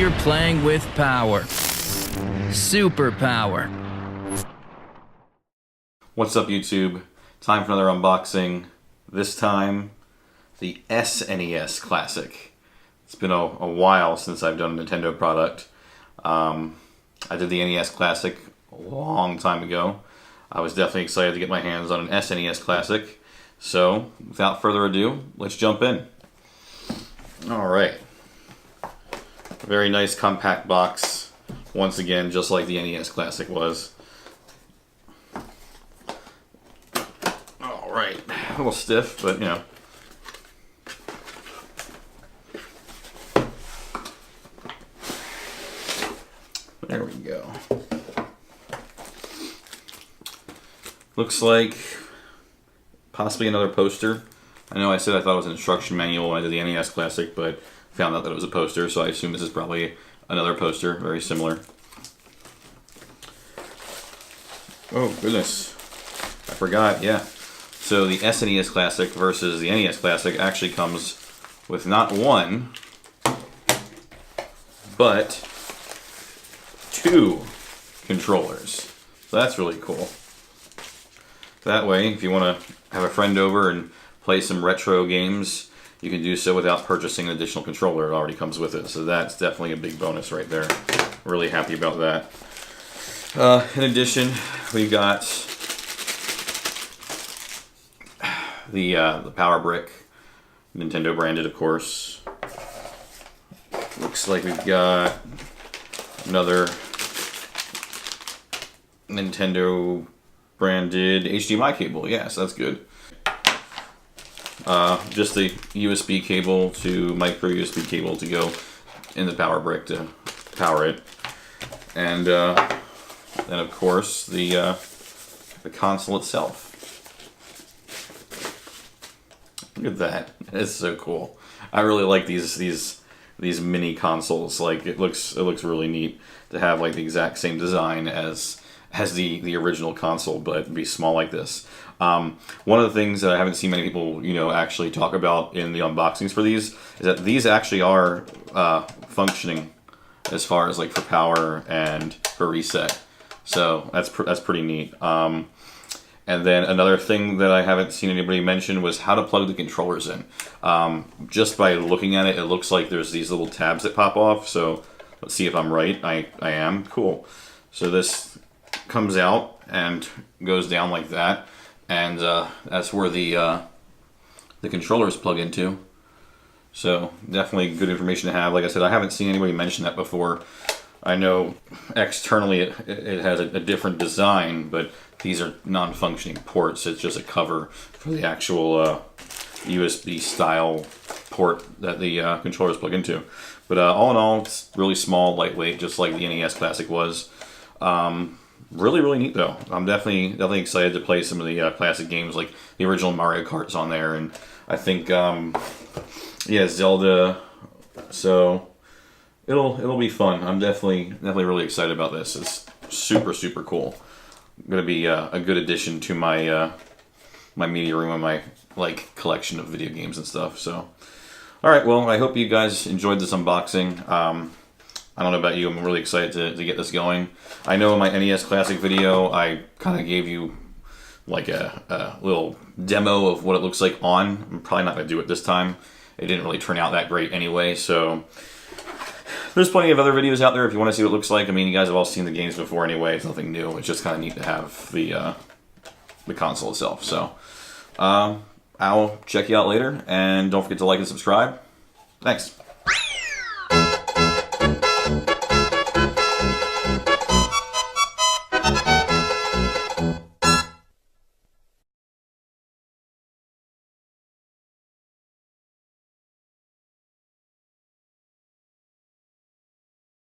you're playing with power. Superpower. What's up, YouTube? Time for another unboxing. This time, the SNES Classic. It's been a while since I've done a Nintendo product. I did the NES Classic a long time ago. I was definitely excited to get my hands on an SNES Classic. So, without further ado, let's jump in. Alright. Very nice compact box. Once again, just like the NES Classic was. Alright. A little stiff, but you know. There we go. Looks like possibly another poster. I know I said I thought it was an instruction manual when I did the NES Classic, but found out that it was a poster, so I assume this is probably another poster, very similar. Oh, goodness. I forgot, yeah. So the SNES Classic versus the NES Classic actually comes with not one, but two controllers. So that's really cool. That way, if you want to have a friend over and play some retro games, you can do so without purchasing an additional controller. It already comes with it. So that's definitely a big bonus right there. Really happy about that. In addition, we've got the Power Brick, Nintendo branded, of course. Looks like we've got another Nintendo branded HDMI cable. Yes, that's good. Just a USB cable to micro USB cable to go in the Power Brick to power it, and then of course the console itself. Look at that! It's so cool. I really like these mini consoles. Like it looks really neat to have like the exact same design as the original console, but be small like this. One of the things that I haven't seen many people, actually talk about in the unboxings for these is that these actually are functioning as far as like for power and for reset. So that's pretty neat. And then another thing that I haven't seen anybody mention was how to plug the controllers in. Just by looking at it, it looks like there's these little tabs that pop off. So let's see if I'm right. I am. Cool. So this comes out and goes down like that, and that's where the controllers plug into. So definitely good information to have. Like I said, I haven't seen anybody mention that before. I know externally it has a different design, but these are non-functioning ports. It's just a cover for the actual USB style port that the controllers plug into. But all in all, it's really small, lightweight, just like the NES Classic was. Really, really neat though. I'm definitely excited to play some of the classic games, like the original Mario Kart's on there, and I think yeah, Zelda. So it'll be fun. I'm definitely really excited about this. It's super cool. Going to be a good addition to my my media room and my collection of video games and stuff. So all right, well, I hope you guys enjoyed this unboxing. I don't know about you, I'm really excited to get this going. I know in my NES Classic video, I kind of gave you like a little demo of what it looks like on. I'm probably not going to do it this time. It didn't really turn out that great anyway, so there's plenty of other videos out there if you want to see what it looks like. I mean, you guys have all seen the games before anyway. It's nothing new. It's just kind of neat to have the console itself. So I'll check you out later, and don't forget to like and subscribe. Thanks.